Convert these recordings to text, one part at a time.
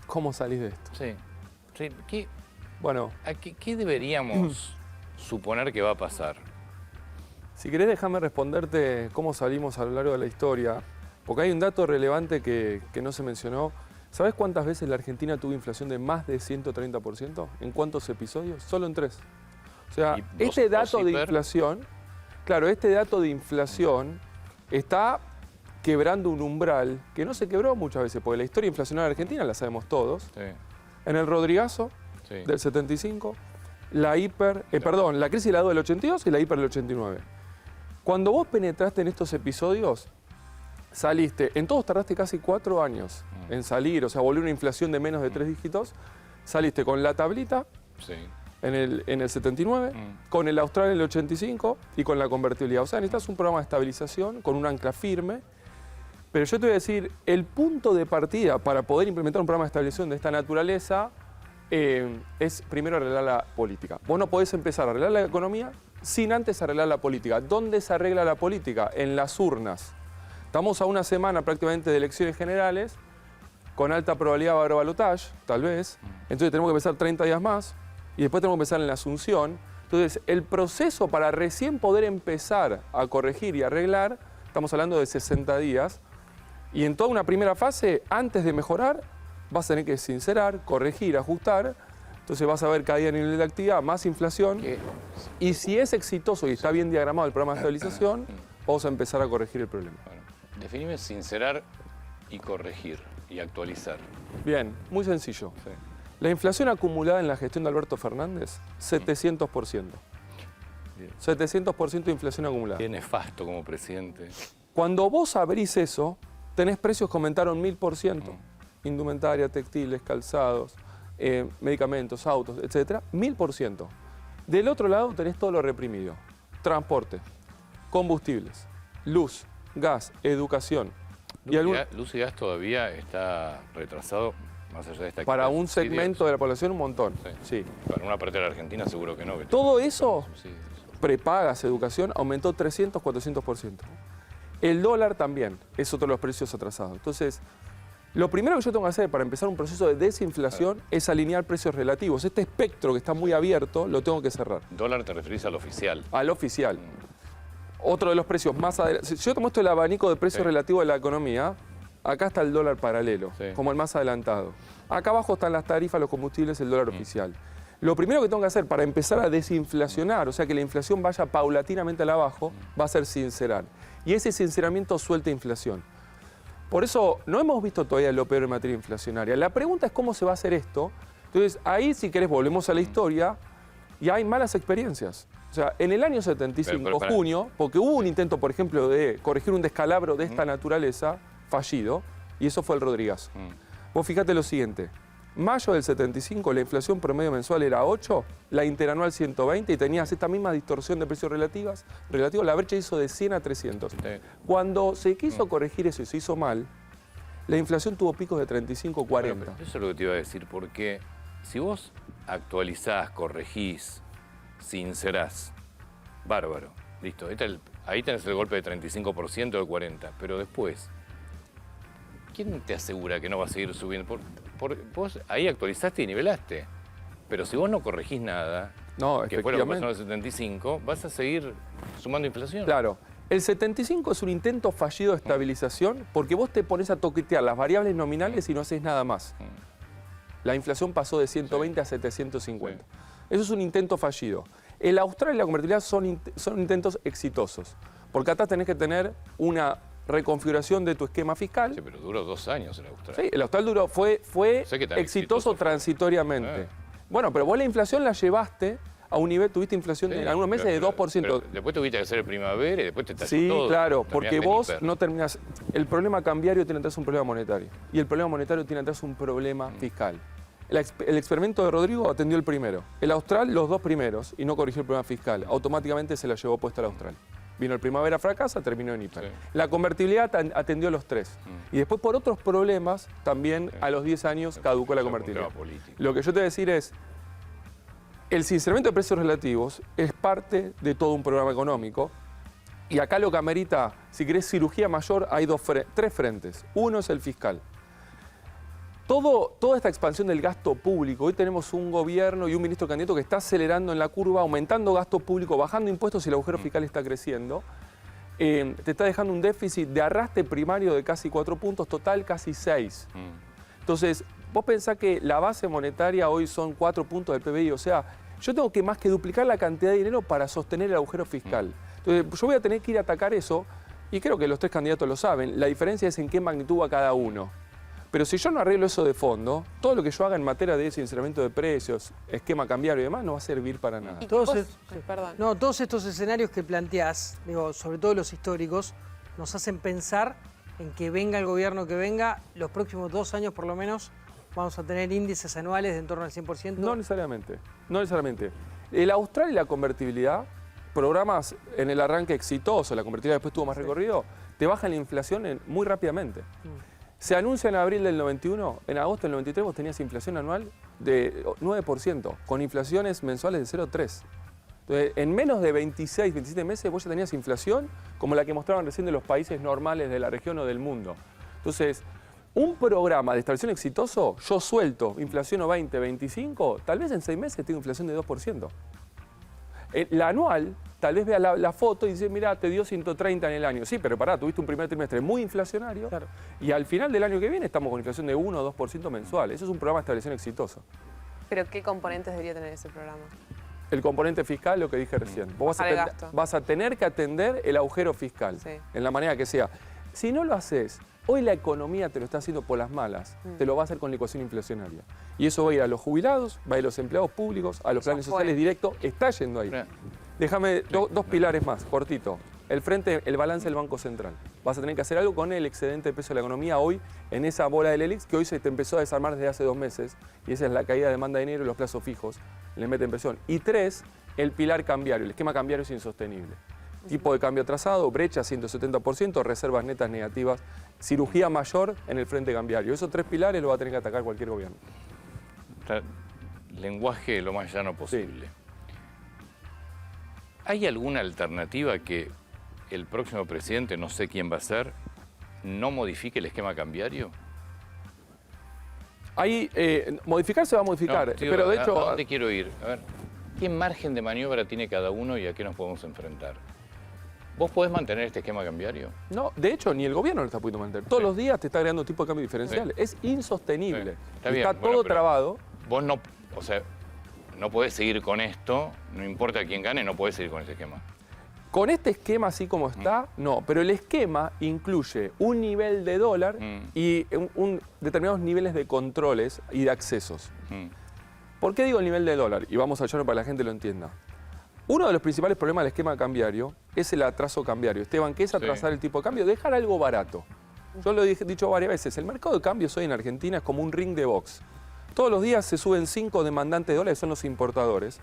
¿Cómo salís de esto? Sí. Sí. Bueno, ¿Qué deberíamos suponer que va a pasar? si querés déjame responderte cómo salimos a lo largo de la historia, porque hay un dato relevante que no se mencionó. ¿Sabés cuántas veces la Argentina tuvo inflación de más de 130%? ¿En cuántos episodios? Solo en 3. O sea, este dato de inflación, claro, este dato de inflación está quebrando un umbral que no se quebró muchas veces, porque la historia inflacionaria argentina la sabemos todos. Sí. En el Rodrigazo del 75, la crisis de la deuda del 82 y la hiper del 89. Cuando vos penetraste en estos episodios, saliste, en todos tardaste casi 4 años en salir, o sea, volvió una inflación de menos de 3 dígitos, saliste con la tablita en el 79, con el austral en el 85 y con la convertibilidad. O sea, necesitas un programa de estabilización con un ancla firme, pero yo te voy a decir, el punto de partida para poder implementar un programa de estabilización de esta naturaleza es primero arreglar la política. Vos no podés empezar a arreglar la economía sin antes arreglar la política. ¿Dónde se arregla la política? En las urnas. Estamos a una semana prácticamente de elecciones generales, con alta probabilidad va a haber balotaje, tal vez. Entonces tenemos que empezar 30 días más y después tenemos que empezar en la Asunción. Entonces el proceso para recién poder empezar a corregir y arreglar, estamos hablando de 60 días. Y en toda una primera fase, antes de mejorar, vas a tener que sincerar, corregir, ajustar. Entonces vas a ver caída en el nivel de actividad, más inflación. Y si es exitoso y está bien diagramado el programa de estabilización, vamos a empezar a corregir el problema. Bueno, definime sincerar y corregir y actualizar. Bien, muy sencillo. Sí. La inflación acumulada en la gestión de Alberto Fernández, 700%. Bien. 700% de inflación acumulada. Qué nefasto como presidente. Cuando vos abrís eso, tenés precios que aumentaron 1000%. Indumentaria, textiles, calzados, medicamentos, autos, etcétera, 1000%. Del otro lado tenés todo lo reprimido. Transporte, combustibles, luz, gas, educación. Luz y gas todavía está retrasado, más allá de esta... Para un segmento de la población, un montón. Sí. Para una parte de la Argentina seguro que no. Todo eso, prepagas, educación, aumentó 300, 400%. El dólar también es otro de los precios atrasados. Entonces, lo primero que yo tengo que hacer para empezar un proceso de desinflación es alinear precios relativos. Este espectro que está muy abierto lo tengo que cerrar. ¿Dólar te referís al oficial? Al oficial. Otro de los precios más adelante. Si yo te muestro el abanico de precios relativos de la economía, acá está el dólar paralelo, como el más adelantado. Acá abajo están las tarifas, los combustibles, el dólar oficial. Lo primero que tengo que hacer para empezar a desinflacionar, o sea que la inflación vaya paulatinamente a la abajo, va a ser sincerar. Y ese sinceramiento suelta inflación. Por eso no hemos visto todavía lo peor en materia inflacionaria. La pregunta es cómo se va a hacer esto. Entonces ahí, si querés, volvemos a la historia y hay malas experiencias. O sea, en el año 75, junio, porque hubo un intento, por ejemplo, de corregir un descalabro de esta naturaleza, fallido, y eso fue el Rodrigazo. Vos fijate lo siguiente, mayo del 75 la inflación promedio mensual era 8, la interanual 120 y tenías esta misma distorsión de precios relativos, la brecha hizo de 100 a 300. Cuando se quiso corregir eso y se hizo mal, la inflación tuvo picos de 35, 40. Bueno, eso es lo que te iba a decir, porque si vos actualizás, corregís, sincerás, bárbaro, listo, ahí tenés el golpe de 35% o de 40%, pero después, ¿quién te asegura que no va a seguir subiendo? Vos ahí actualizaste y nivelaste, pero si vos no corregís nada, que fue lo que pasó en el 75, vas a seguir sumando inflación. Claro. El 75 es un intento fallido de estabilización porque vos te pones a toquetear las variables nominales y no haces nada más. La inflación pasó de 120 a 750. Eso es un intento fallido. El austral y la convertibilidad son intentos exitosos, porque acá tenés que tener una reconfiguración de tu esquema fiscal. Sí, pero duró 2 años el austral. Sí, el austral fue exitoso transitoriamente. Bueno, pero vos la inflación la llevaste a un nivel, tuviste inflación en algunos meses de 2%. Después tuviste que hacer el primavera y después te talló todo. Sí, claro, porque vos no terminás. El problema cambiario tiene atrás un problema monetario y el problema monetario tiene atrás un problema fiscal. El experimento de Rodrigo atendió el primero. El austral, los 2 primeros, y no corrigió el problema fiscal. Automáticamente se la llevó puesta al austral. Vino el primavera, fracasa, terminó en hiper. La convertibilidad atendió los 3. Y después, por otros problemas, también a los 10 años caducó la convertibilidad. Lo que yo te voy a decir es, el sinceramiento de precios relativos es parte de todo un programa económico. Y acá lo que amerita, si querés cirugía mayor, hay 3 frentes. Uno es el fiscal. toda esta expansión del gasto público, hoy tenemos un gobierno y un ministro candidato que está acelerando en la curva, aumentando gasto público, bajando impuestos y el agujero fiscal está creciendo. Te está dejando un déficit de arrastre primario de casi 4 puntos, total casi 6. Entonces, vos pensás que la base monetaria hoy son 4 puntos del PBI, o sea, yo tengo que más que duplicar la cantidad de dinero para sostener el agujero fiscal. Entonces, yo voy a tener que ir a atacar eso, y creo que los 3 candidatos lo saben, la diferencia es en qué magnitud va cada uno. Pero si yo no arreglo eso de fondo, todo lo que yo haga en materia de sinceramiento de precios, esquema cambiario y demás, no va a servir para nada. Todos estos escenarios que planteás, digo, sobre todo los históricos, nos hacen pensar en que venga el gobierno que venga, los próximos 2 años por lo menos, vamos a tener índices anuales de en torno al 100%. No necesariamente, no necesariamente. El austral y la convertibilidad, programas en el arranque exitoso, la convertibilidad después tuvo más recorrido, te bajan la inflación muy rápidamente. Se anuncia en abril del 91, en agosto del 93 vos tenías inflación anual de 9%, con inflaciones mensuales de 0,3%. Entonces, en menos de 26, 27 meses vos ya tenías inflación como la que mostraban recién de los países normales de la región o del mundo. Entonces, un programa de extracción exitoso, yo suelto inflación o 20, 25, tal vez en 6 meses tengo inflación de 2%. La anual, tal vez vea la foto y dice, mira, te dio 130 en el año. Sí, pero pará, tuviste un primer trimestre muy inflacionario, claro, y al final del año que viene estamos con inflación de 1 o 2% mensual. Eso es un programa de estabilización exitoso. ¿Pero qué componentes debería tener ese programa? El componente fiscal, lo que dije recién. Vos vas a tener que atender el agujero fiscal, sí, en la manera que sea. Si no lo haces, hoy la economía te lo está haciendo por las malas, te lo va a hacer con la ecuación inflacionaria. Y eso va a ir a los jubilados, va a ir a los empleados públicos, a los planes sociales directos, está yendo ahí. Déjame dos pilares más, cortito. El frente, el balance del Banco Central. Vas a tener que hacer algo con el excedente de peso de la economía hoy en esa bola del Helix que hoy se te empezó a desarmar desde hace 2 meses, y esa es la caída de demanda de dinero y los plazos fijos le meten presión. Y 3, el pilar cambiario. El esquema cambiario es insostenible. Tipo de cambio atrasado, brecha 170%, reservas netas negativas, cirugía mayor en el frente cambiario. Esos 3 pilares lo va a tener que atacar cualquier gobierno. Lenguaje lo más llano posible. Sí. ¿Hay alguna alternativa que el próximo presidente, no sé quién va a ser, no modifique el esquema cambiario? Ahí, modificar se va a modificar, no, pero de hecho... ¿A dónde quiero ir? A ver, ¿qué margen de maniobra tiene cada uno y a qué nos podemos enfrentar? ¿Vos podés mantener este esquema cambiario? No, de hecho, ni el gobierno lo está pudiendo mantener. Todos los días te está agregando un tipo de cambio diferencial. Sí. Es insostenible. Sí. Está bien, todo trabado. Vos no, o sea, no podés seguir con esto, no importa quién gane, no podés seguir con este esquema. Con este esquema así como está, no. Pero el esquema incluye un nivel de dólar y determinados niveles de controles y de accesos. ¿Por qué digo el nivel de dólar? Y vamos a echarlo para que la gente lo entienda. Uno de los principales problemas del esquema cambiario es el atraso cambiario. Esteban, ¿qué es atrasar el tipo de cambio? Dejar algo barato. Yo lo he dicho varias veces, el mercado de cambios hoy en Argentina es como un ring de box. Todos los días se suben 5 demandantes de dólares, son los importadores.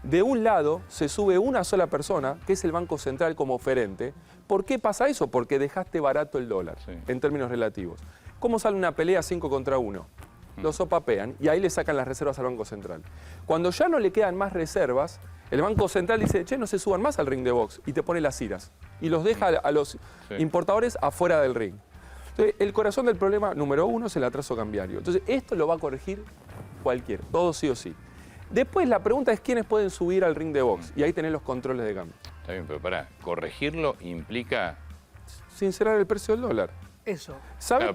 De un lado se sube una sola persona, que es el Banco Central como oferente. ¿Por qué pasa eso? Porque dejaste barato el dólar, en términos relativos. ¿Cómo sale una pelea 5 contra 1? Lo sopapean y ahí le sacan las reservas al Banco Central. Cuando ya no le quedan más reservas, el Banco Central dice, che, no se suban más al ring de box, y te pone las iras. Y los deja a los importadores afuera del ring. Entonces, el corazón del problema número 1 es el atraso cambiario. Entonces, esto lo va a corregir cualquiera, todo sí o sí. Después, la pregunta es quiénes pueden subir al ring de box, y ahí tenés los controles de cambio. Está bien, pero pará, corregirlo implica... sincerar el precio del dólar. Eso. Claro,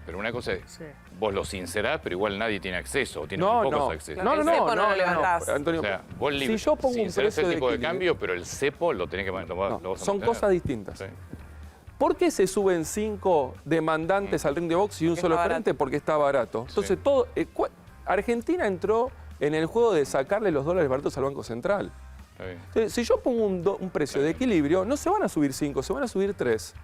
pero una cosa es, vos lo sincerás, pero igual nadie tiene acceso, o tiene muy pocos accesos. No, Antonio, o sea, vos si yo pongo un precio el tipo de cambio, pero el cepo lo tenés que mantener. Son cosas distintas. Sí. ¿Por qué se suben 5 demandantes al ring de box y un solo oferente? Porque está barato. Entonces, Argentina entró en el juego de sacarle los dólares baratos al Banco Central. Entonces, si yo pongo un precio de equilibrio, no se van a subir 5, se van a subir 3.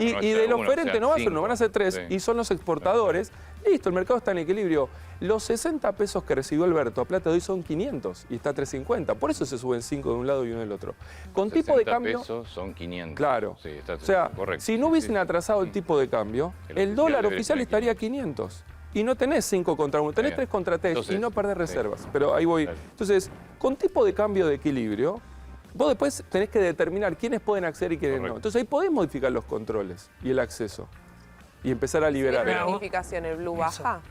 Y del oferente no va a ser 1, van a ser 3. Y son los exportadores. Listo, el mercado está en equilibrio. Los 60 pesos que recibió Alberto a plata de hoy son 500 y está a 3.50. Por eso se suben 5 de un lado y 1 del otro. Con tipo de cambio... pesos son 500. Claro. Sí, está, o sea, correcto. Si no hubiesen atrasado el tipo de cambio, el dólar oficial estaría a 500. Y no tenés 5 contra 1, tenés 3 contra 3 y no perdés reservas. Pero ahí voy. Entonces, con tipo de cambio de equilibrio, vos después tenés que determinar quiénes pueden acceder y quiénes no. Entonces ahí podés modificar los controles y el acceso. Y empezar a liberar. ¿La bonificación, el blue baja?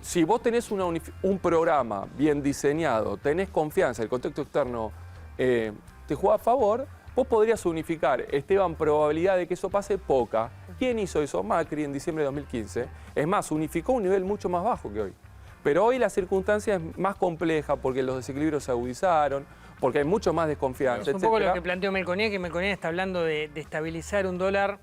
si vos tenés un programa bien diseñado, tenés confianza, el contexto externo te juega a favor, vos podrías unificar, Esteban, probabilidad de que eso pase, poca. ¿Quién hizo eso? Macri en diciembre de 2015. Es más, unificó un nivel mucho más bajo que hoy. Pero hoy la circunstancia es más compleja porque los desequilibrios se agudizaron, porque hay mucho más desconfianza, Es un poco etcétera. lo que planteó Melconian, que Melconian está hablando de estabilizar un dólar,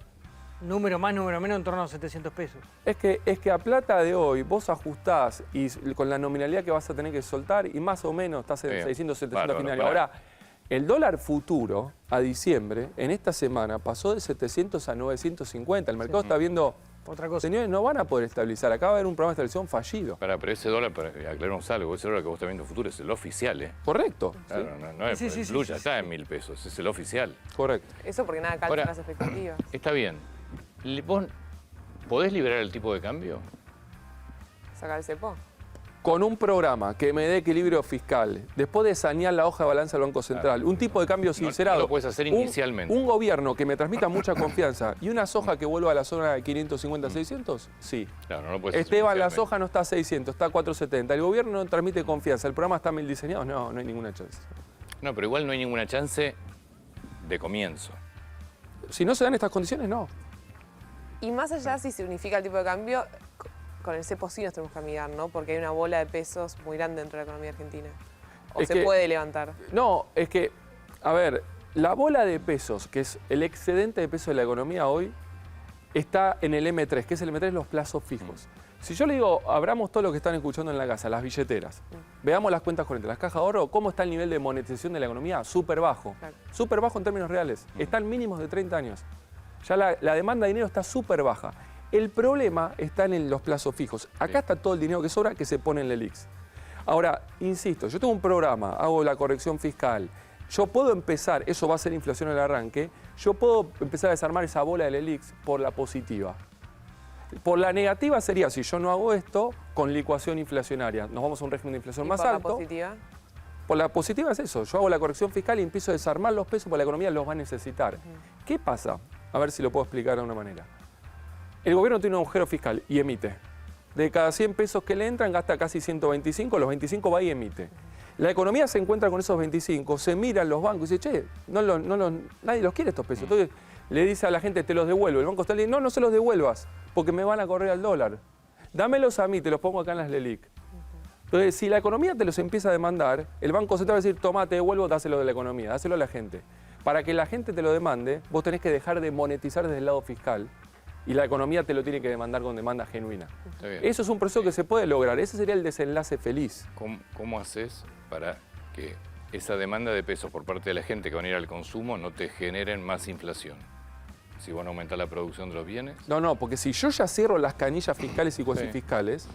número más, número menos, en torno a los 700 pesos. Es que a plata de hoy vos ajustás y con la nominalidad que vas a tener que soltar y más o menos estás en Bien. 600, 700 Bárbaro, finales. bárbaro. Ahora, el dólar futuro a diciembre, en esta semana, pasó de 700 a 950. El mercado está viendo, Otra cosa. señores, no van a poder estabilizar. Acaba de haber un programa de estabilización fallido. Pero ese dólar, para aclararnos algo, ese dólar que vos estás viendo futuro es el oficial, ¿eh? Correcto. Claro, no es Sí, sí, el sí, blue, sí, ya sí, está sí. en 1000 pesos, es el oficial. Correcto. Eso porque nada calza Ahora- las expectativas. Está bien. ¿Vos podés liberar el tipo de cambio? Sacar el cepo. Con un programa que me dé equilibrio fiscal, después de sanear la hoja de balanza del Banco Central, un tipo de cambio sincerado. no lo puedes hacer inicialmente. Un gobierno que me transmita mucha confianza y una soja que vuelva a la zona de 550 600, sí. Claro, no lo puedes hacer Esteban, la inicialmente. soja no está a 600, está a 470. El gobierno no transmite confianza, el programa está mal diseñado, no hay ninguna chance. No, pero igual no hay ninguna chance de comienzo. Si no se dan estas condiciones, no. Y más allá si se unifica el tipo de cambio, con el cepo sí nos tenemos que amigar, ¿no? Porque hay una bola de pesos muy grande dentro de la economía argentina. O Es se que- puede levantar. No, es que, a ver, la bola de pesos, que es el excedente de pesos de la economía hoy, está en el M3, que es el M3 los plazos fijos. Si yo le digo, abramos todo lo que están escuchando en la casa, las billeteras, veamos las cuentas corrientes, las cajas de ahorro, ¿cómo está el nivel de monetización de la economía? Súper bajo. Claro. Súper bajo en términos reales. Están mínimos de 30 años. Ya la demanda de dinero está súper baja. El problema está en los plazos fijos. Acá está todo el dinero que sobra que se pone en el ELIX. Ahora, insisto, yo tengo un programa, hago la corrección fiscal, yo puedo empezar, eso va a ser inflación al arranque, yo puedo empezar a desarmar esa bola del ELIX por la positiva. Por la negativa sería, si yo no hago esto, con licuación inflacionaria. Nos vamos a un régimen de inflación Y más por la alto. positiva, Por la positiva es eso, yo hago la corrección fiscal y empiezo a desarmar los pesos porque la economía los va a necesitar. ¿Qué pasa? A ver si lo puedo explicar de una manera. El gobierno tiene un agujero fiscal y emite. De cada 100 pesos que le entran, gasta casi 125, los 25 va y emite. La economía se encuentra con esos 25, se miran los bancos y dice, che, nadie los quiere estos pesos. Entonces le dice a la gente, te los devuelvo. El banco está diciendo, no se los devuelvas, porque me van a correr al dólar. Dámelos a mí, te los pongo acá en las LELIC. Entonces, si la economía te los empieza a demandar, el Banco Central va a decir, toma, te devuelvo, dáselo de la economía, dáselo a la gente. Para que la gente te lo demande, vos tenés que dejar de monetizar desde el lado fiscal y la economía te lo tiene que demandar con demanda genuina. Está bien. Eso es un proceso que se puede lograr, ese sería el desenlace feliz. ¿Cómo haces para que esa demanda de pesos por parte de la gente que van a ir al consumo no te generen más inflación? Si van a aumentar la producción de los bienes. No, porque si yo ya cierro las canillas fiscales y cuasi fiscales,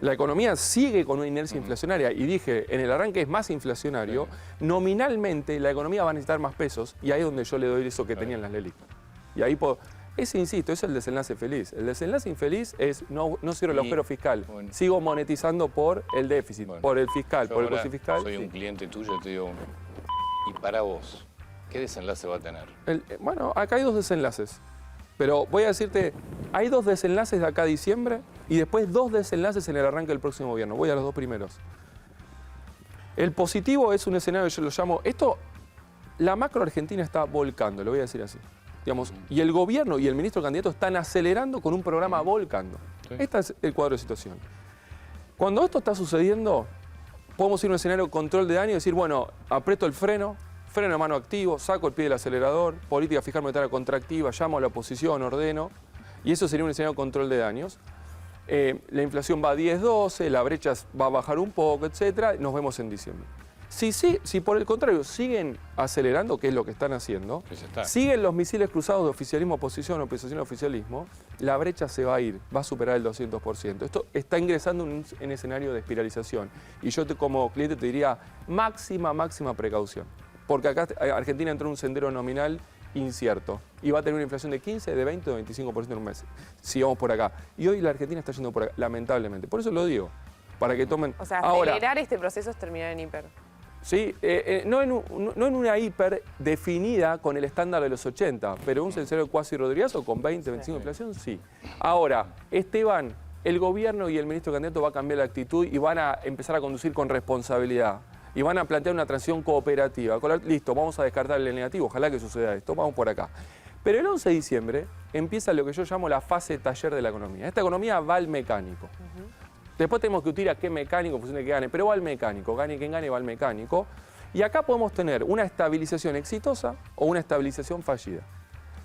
la economía sigue con una inercia inflacionaria y dije, en el arranque es más inflacionario, nominalmente la economía va a necesitar más pesos y ahí es donde yo le doy eso que tenían las LELIC. Y ahí ese, insisto, es el desenlace feliz. El desenlace infeliz es no cierro el Y, agujero fiscal, bueno. sigo monetizando por el déficit, Bueno, por el fiscal, Yo por el ahora cuasi fiscal. soy un cliente tuyo, te digo, y para vos, ¿qué desenlace va a tener? Bueno, acá hay dos desenlaces. Pero voy a decirte, hay dos desenlaces de acá a diciembre y después dos desenlaces en el arranque del próximo gobierno. Voy a los dos primeros. El positivo es un escenario que yo lo llamo... La macro argentina está volcando, lo voy a decir así. Digamos, y el gobierno y el ministro candidato están acelerando con un programa volcando. Sí. Este es el cuadro de situación. Cuando esto está sucediendo, podemos ir a un escenario de control de daño y decir, bueno, aprieto el freno de mano activo, saco el pie del acelerador, política fiscal monetaria contractiva, llamo a la oposición, ordeno, y eso sería un escenario de control de daños. La inflación va a 10, 12, la brecha va a bajar un poco, etcétera, nos vemos en diciembre. Si por el contrario siguen acelerando, que es lo que están haciendo, Que ya está. siguen los misiles cruzados de oficialismo-oposición, oposición-oficialismo, la brecha se va a ir, va a superar el 200%. Esto está ingresando en un escenario de espiralización. Y yo como cliente te diría máxima precaución. Porque acá Argentina entró en un sendero nominal incierto y va a tener una inflación de 15, de 20 o de 25% en un mes. Si vamos por acá. Y hoy la Argentina está yendo por acá, lamentablemente. Por eso lo digo, para que tomen... o sea, Ahora, acelerar este proceso es terminar en hiper. sí, no en una hiper definida con el estándar de los 80, pero un escenario cuasi rodrigazo con 20, 25 de inflación, sí. Ahora, Esteban, el gobierno y el ministro candidato va a cambiar la actitud y van a empezar a conducir con responsabilidad. Y van a plantear una transición cooperativa. Listo, vamos a descartar el negativo, ojalá que suceda esto, vamos por acá. Pero el 11 de diciembre empieza lo que yo llamo la fase taller de la economía. Esta economía va al mecánico. Después tenemos que discutir a qué mecánico en función de que gane, pero va al mecánico, gane quien gane, va al mecánico. Y acá podemos tener una estabilización exitosa o una estabilización fallida.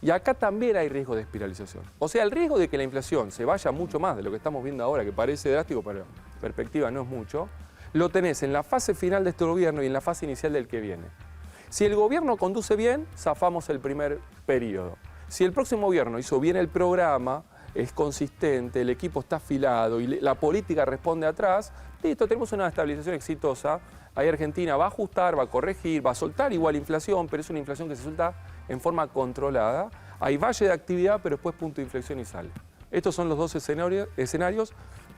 Y acá también hay riesgo de espiralización. O sea, el riesgo de que la inflación se vaya mucho más de lo que estamos viendo ahora, que parece drástico, pero en perspectiva no es mucho, lo tenés en la fase final de este gobierno y en la fase inicial del que viene. Si el gobierno conduce bien, zafamos el primer periodo. Si el próximo gobierno hizo bien el programa, es consistente, el equipo está afilado y la política responde atrás, listo, tenemos una estabilización exitosa. Ahí Argentina va a ajustar, va a corregir, va a soltar igual inflación, pero es una inflación que se suelta en forma controlada. Hay valle de actividad, pero después punto de inflexión y sale. Estos son los dos escenarios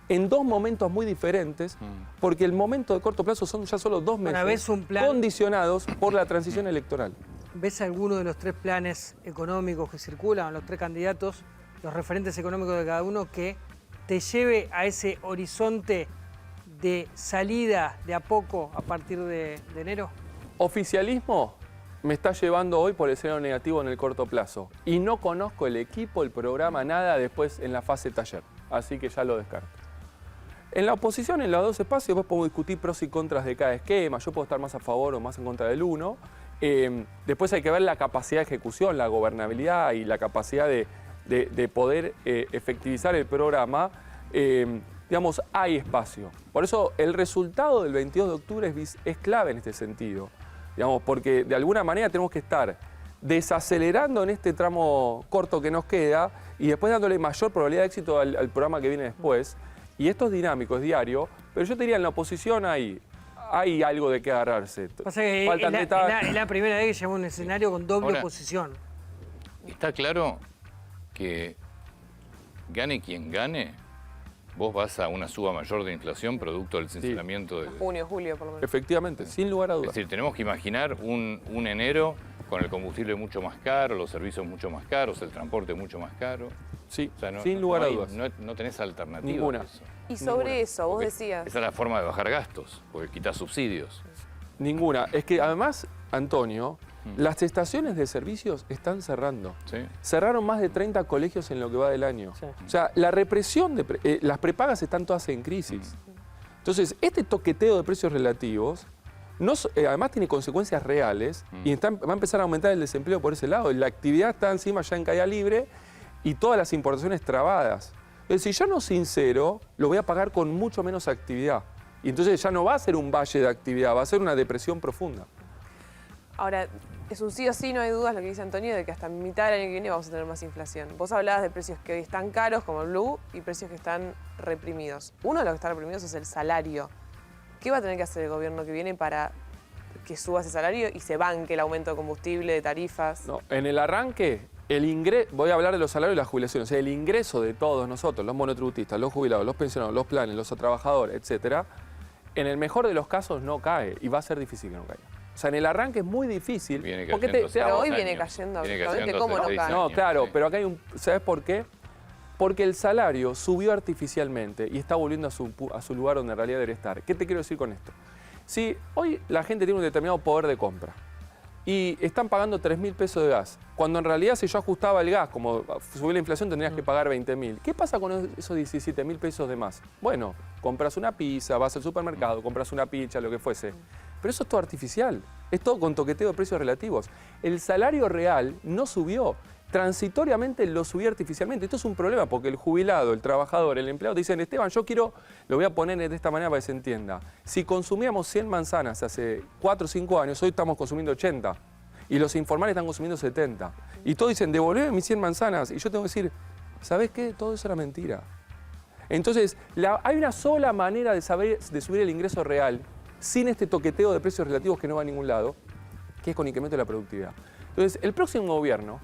en dos momentos muy diferentes, porque el momento de corto plazo son ya solo 2 meses, ¿ves un plan? Condicionados por la transición electoral. ¿Ves alguno de los 3 planes económicos que circulan, los 3 candidatos, los referentes económicos de cada uno, que te lleve a ese horizonte de salida de a poco a partir de enero? Oficialismo me está llevando hoy por el escenario negativo en el corto plazo. Y no conozco el equipo, el programa, nada después en la fase taller. Así que ya lo descarto. En la oposición, en los 2 espacios, vos podemos discutir pros y contras de cada esquema. Yo puedo estar más a favor o más en contra del uno. Después hay que ver la capacidad de ejecución, la gobernabilidad y la capacidad de poder efectivizar el programa. Digamos, hay espacio. Por eso el resultado del 22 de octubre es clave en este sentido. Digamos, porque de alguna manera tenemos que estar desacelerando en este tramo corto que nos queda y después dándole mayor probabilidad de éxito al programa que viene después. Y esto es dinámico, es diario, pero yo te diría, en la oposición hay algo de qué agarrarse. Pasa que es la primera vez que llevamos un escenario con doble oposición. Está claro que gane quien gane, vos vas a una suba mayor de inflación producto del sinceramiento de junio, julio, por lo menos. Efectivamente, sin lugar a dudas. Es decir, tenemos que imaginar un enero con el combustible mucho más caro, los servicios mucho más caros, el transporte mucho más caro. Sí, o sea, sin lugar a dudas. No tenés alternativa. Ninguna. A eso. Y sobre eso, vos decías... Esa es la forma de bajar gastos, porque quitas subsidios. Ninguna. Es que además, Antonio, las estaciones de servicios están cerrando. ¿Sí? Cerraron más de 30 colegios en lo que va del año. Sí. O sea, la represión de las prepagas están todas en crisis. Entonces, este toqueteo de precios relativos además tiene consecuencias reales y va a empezar a aumentar el desempleo por ese lado. La actividad está encima ya en caída libre y todas las importaciones trabadas. Entonces, si yo no sincero, lo voy a pagar con mucho menos actividad. Y entonces ya no va a ser un valle de actividad, va a ser una depresión profunda. Ahora, es un sí o sí, no hay dudas lo que dice Antonio, de que hasta mitad del año que viene vamos a tener más inflación. Vos hablabas de precios que hoy están caros, como el Blue, y precios que están reprimidos. Uno de los que están reprimidos es el salario. ¿Qué va a tener que hacer el gobierno que viene para que suba ese salario y se banque el aumento de combustible, de tarifas? No, en el arranque, voy a hablar de los salarios y las jubilaciones. O sea, el ingreso de todos nosotros, los monotributistas, los jubilados, los pensionados, los planes, los trabajadores, etcétera, en el mejor de los casos no cae y va a ser difícil que no caiga. O sea, en el arranque es muy difícil. Pero hoy viene cayendo absolutamente, ¿cómo no cae? No, claro, pero acá hay un... ¿Sabes por qué? Porque el salario subió artificialmente y está volviendo a su lugar donde en realidad debería estar. ¿Qué te quiero decir con esto? Si hoy la gente tiene un determinado poder de compra y están pagando 3.000 pesos de gas, cuando en realidad si yo ajustaba el gas, como subió la inflación, tendrías que pagar 20.000. ¿Qué pasa con esos 17.000 pesos de más? Bueno, compras una pizza, vas al supermercado, compras una pizza, lo que fuese. Pero eso es todo artificial, es todo con toqueteo de precios relativos. El salario real no subió, transitoriamente lo subió artificialmente. Esto es un problema porque el jubilado, el trabajador, el empleado te dicen, Esteban, yo quiero, lo voy a poner de esta manera para que se entienda. Si consumíamos 100 manzanas hace 4 o 5 años, hoy estamos consumiendo 80. Y los informales están consumiendo 70. Y todos dicen, devolveme mis 100 manzanas. Y yo tengo que decir, ¿sabés qué? Todo eso era mentira. Entonces, hay una sola manera de subir el ingreso real sin este toqueteo de precios relativos que no va a ningún lado, que es con incremento de la productividad. Entonces, el próximo gobierno,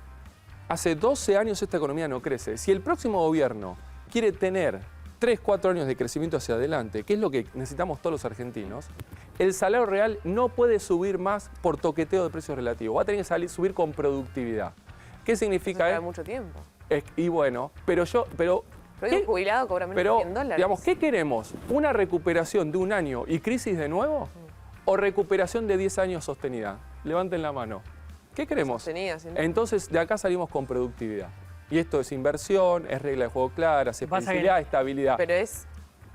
hace 12 años esta economía no crece. Si el próximo gobierno quiere tener 3, 4 años de crecimiento hacia adelante, que es lo que necesitamos todos los argentinos, el salario real no puede subir más por toqueteo de precios relativos. Va a tener que subir con productividad. ¿Qué significa? Eso mucho tiempo. Y bueno, pero Pero un jubilado cobra menos de $100. Digamos, ¿qué queremos? ¿Una recuperación de un año y crisis de nuevo? ¿O recuperación de 10 años sostenida? Levanten la mano. ¿Qué queremos? Sostenida, sí. Entonces, de acá salimos con productividad. Y esto es inversión, es regla de juego clara, es flexibilidad, estabilidad. Pero es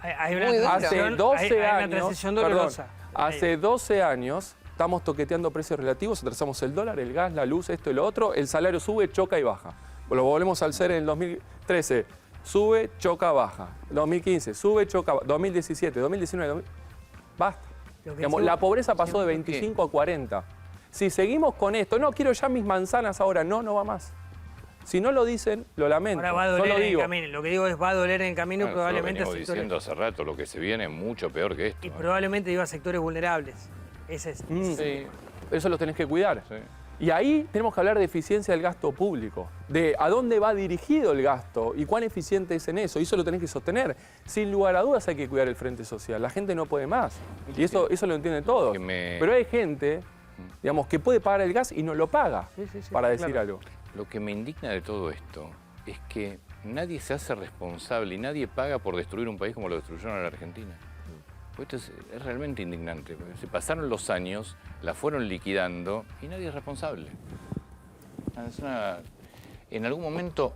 Hay una muy duro. transición- Hace 12 hay una años, transición perdón, dolorosa. hace 12 años estamos toqueteando precios relativos, atrasamos el dólar, el gas, la luz, esto y lo otro, el salario sube, choca y baja. Lo volvemos al ser en el 2013, sube, choca, baja. 2015, sube, choca, 2017, 2019, basta. Digamos, la pobreza pasó de 25 a 40. Si seguimos con esto, no, quiero ya mis manzanas ahora, no va más. Si no lo dicen, lo lamento. Ahora va a doler en el camino. Lo que digo es va a doler en el camino Claro, probablemente a lo venimos sectores. diciendo hace rato, lo que se viene es mucho peor que esto. Y probablemente digo a sectores vulnerables. Ese es. Sí, eso lo tenés que cuidar. Sí. Y ahí tenemos que hablar de eficiencia del gasto público, de a dónde va dirigido el gasto y cuán eficiente es en eso. Y eso lo tenés que sostener. Sin lugar a dudas hay que cuidar el frente social. La gente no puede más. Y eso lo entienden todos. Pero hay gente, digamos, que puede pagar el gas y no lo paga, para decir algo. Lo que me indigna de todo esto es que nadie se hace responsable y nadie paga por destruir un país como lo destruyeron a la Argentina. Esto es realmente indignante. Se pasaron los años, la fueron liquidando y nadie es responsable. En algún momento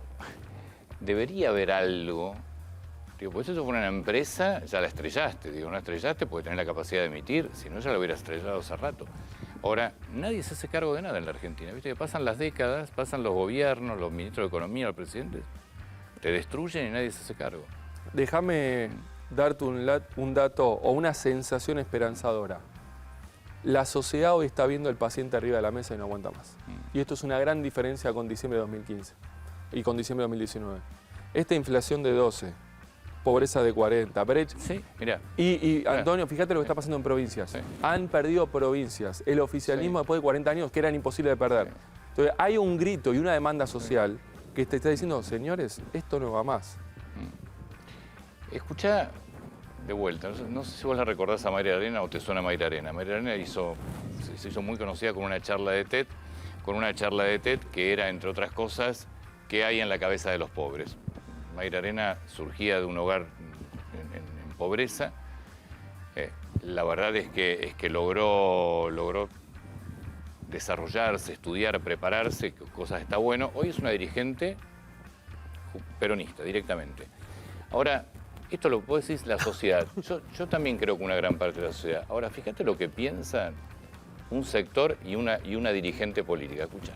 debería haber algo. Digo, pues eso fue una empresa, ya la estrellaste. Digo, no estrellaste porque tenés la capacidad de emitir, si no ya la hubieras estrellado hace rato. Ahora, nadie se hace cargo de nada en la Argentina. ¿Viste? Que pasan las décadas, pasan los gobiernos, los ministros de Economía, los presidentes, te destruyen y nadie se hace cargo. Déjame darte un dato o una sensación esperanzadora. La sociedad hoy está viendo al paciente arriba de la mesa y no aguanta más. Y esto es una gran diferencia con diciembre de 2015 y con diciembre de 2019. Esta inflación de 12, pobreza de 40, brecha. Sí, mira. Y Antonio, fíjate lo que está pasando en provincias. Sí. Han perdido provincias. El oficialismo después de 40 años que eran imposibles de perder. Entonces hay un grito y una demanda social que te está diciendo, señores, esto no va más. Escuchá de vuelta, no sé si vos la recordás a Mayra Arena o te suena Mayra Arena. Mayra Arena se hizo muy conocida con una charla de TED, que era, entre otras cosas, qué hay en la cabeza de los pobres. Mayra Arena surgía de un hogar en pobreza. La verdad es que logró desarrollarse, estudiar, prepararse, cosas está bueno. Hoy es una dirigente peronista, directamente. Ahora, esto lo puede decir la sociedad. Yo también creo que una gran parte de la sociedad. Ahora, fíjate lo que piensan un sector y una dirigente política. Escucha.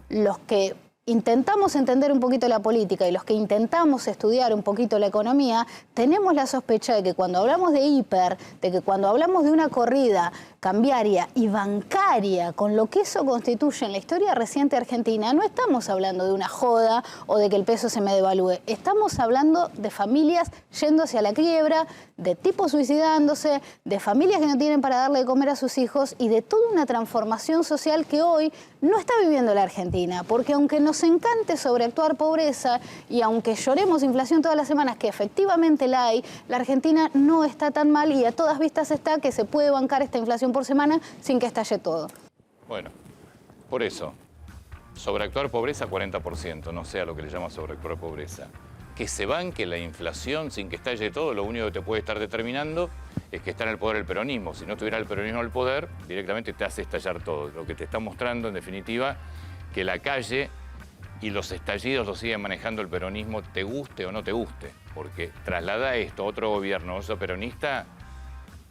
Los que intentamos entender un poquito la política y los que intentamos estudiar un poquito la economía, tenemos la sospecha de que cuando hablamos de hiper, de que cuando hablamos de una corrida cambiaria y bancaria, con lo que eso constituye en la historia reciente argentina, no estamos hablando de una joda o de que el peso se me devalúe. Estamos hablando de familias yendo hacia la quiebra, de tipos suicidándose, de familias que no tienen para darle de comer a sus hijos y de toda una transformación social que hoy no está viviendo la Argentina. Porque aunque nos encante sobreactuar pobreza y aunque lloremos inflación todas las semanas, que efectivamente la hay, la Argentina no está tan mal y a todas vistas está que se puede bancar esta inflación por semana sin que estalle todo. Bueno, por eso, sobreactuar pobreza 40%, no sea lo que le llama sobreactuar pobreza. Que se banque la inflación sin que estalle todo, lo único que te puede estar determinando es que está en el poder el peronismo. Si no estuviera el peronismo en el poder, directamente te hace estallar todo. Lo que te está mostrando, en definitiva, que la calle y los estallidos los sigue manejando el peronismo, te guste o no te guste. Porque traslada esto a otro gobierno, otro peronista,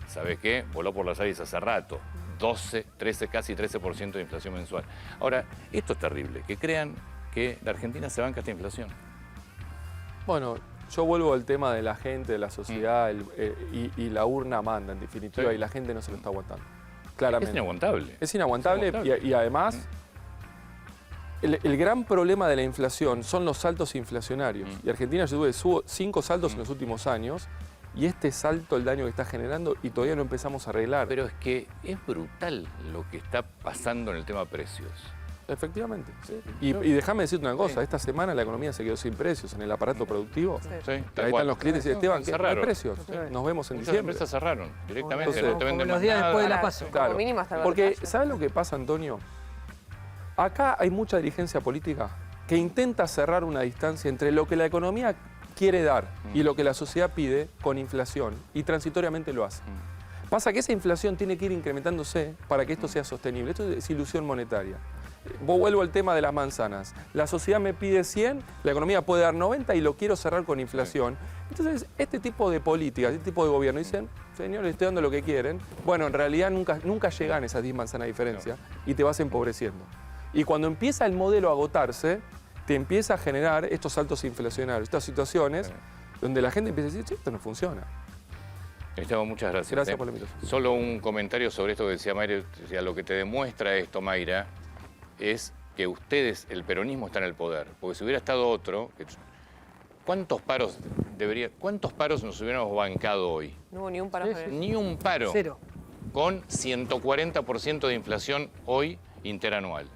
¿sabes qué? Voló por las aires hace rato. 12, 13, casi 13% de inflación mensual. Ahora, esto es terrible, que crean que la Argentina se banca esta inflación. Bueno, yo vuelvo al tema de la gente, de la sociedad, y la urna manda, en definitiva, y la gente no se lo está aguantando. Claramente. Es inaguantable. Es inaguantable, y además, el gran problema de la inflación son los saltos inflacionarios. Y Argentina tuvo 5 saltos en los últimos años, y este salto, el daño que está generando, y todavía no empezamos a arreglar. Pero es que es brutal lo que está pasando en el tema precios. Efectivamente. Sí. Y déjame decirte una cosa, esta semana la economía se quedó sin precios en el aparato productivo. Sí, Ahí están los clientes y Esteban, ¿qué hay precios? Sí. Nos vemos en Muchas diciembre. empresas cerraron directamente, Entonces, no te venden los más días nada. después de la PASO. Como mínimo hasta el Porque, batalla. ¿sabes lo que pasa, Antonio? Acá hay mucha dirigencia política que intenta cerrar una distancia entre lo que la economía quiere dar y lo que la sociedad pide con inflación, y transitoriamente lo hace. Pasa que esa inflación tiene que ir incrementándose para que esto sea sostenible. Esto es ilusión monetaria. Vuelvo al tema de las manzanas. La sociedad me pide 100, la economía puede dar 90 y lo quiero cerrar con inflación. Entonces, este tipo de políticas, este tipo de gobierno, dicen, señores, estoy dando lo que quieren. Bueno, en realidad nunca llegan esas 10 manzanas de diferencia y te vas empobreciendo. Y cuando empieza el modelo a agotarse, te empieza a generar estos saltos inflacionarios, estas situaciones donde la gente empieza a decir, sí, esto no funciona. Esteban, muchas gracias. Gracias por la invitación. Solo un comentario sobre esto que decía Mayra. O sea, lo que te demuestra esto, Mayra, es que ustedes, el peronismo, está en el poder. Porque si hubiera estado otro, ¿cuántos paros nos hubiéramos bancado hoy? No hubo ni un paro. Ni un paro. Cero. Con 140% de inflación hoy interanual.